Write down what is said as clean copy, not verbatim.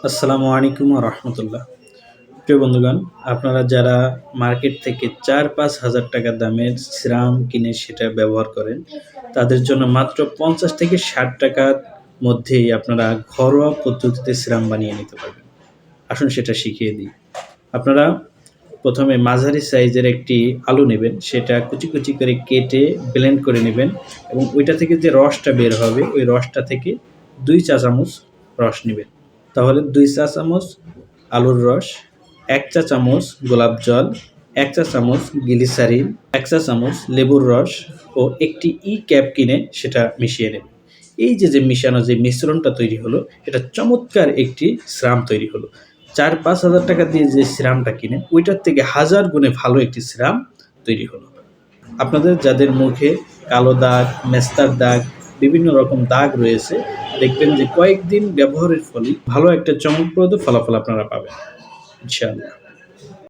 আসসালামু আলাইকুম ওয়া রাহমাতুল্লাহ। প্রিয় বন্ধুগণ, আপনারা যারা মার্কেট থেকে ৪-৫ হাজার টাকা দামের সিরাম কিনে সেটা ব্যবহার করেন, তাদের জন্য মাত্র ৫০ থেকে ৳৬০ মধ্যেই আপনারা ঘরোয়া পদ্ধতিতে সিরাম বানিয়ে নিতে পারবেন। আসুন সেটা শিখিয়ে দিই। আপনারা ১ম এ মাঝারি সাইজের একটি আলু নেবেন, সেটা কুচি, কুচি করে কেটে ব্লেন্ড করে নিবেন এবং ওইটা থেকে যে রসটা বের হবে, ওই রসটা থেকে ২ চা চামচ রস নিবেন। তাহলে ২ চা চামচ আলুর রস, ১ চা চামচ গোলাপ জল, ১ চা চামচ গ্লিসারিন, ১ চা চামচ লেবুর রস ও একটি ক্যাপ কিনে সেটা মিশিয়ে নেবেন। এই যে মিশানো যে মিশ্রণটা তৈরি হলো, এটা চমৎকার একটি সিরাম তৈরি হলো। ৪-৫ হাজার টাকা দিয়ে যে সিরামটা কিনেন, ওইটার থেকে হাজার গুণে ভালো একটি সিরাম তৈরি হলো। আপনাদের যাদের মুখে কালো দাগ, মেস্তার দাগ, বিভিন্ন রকম দাগ রয়েছে, দেখবেন যে কয়েকদিন ব্যবহারের ফলেই ভালো একটা চমকপ্রদ ফলাফল আপনারা পাবেন। ইনশাআল্লাহ।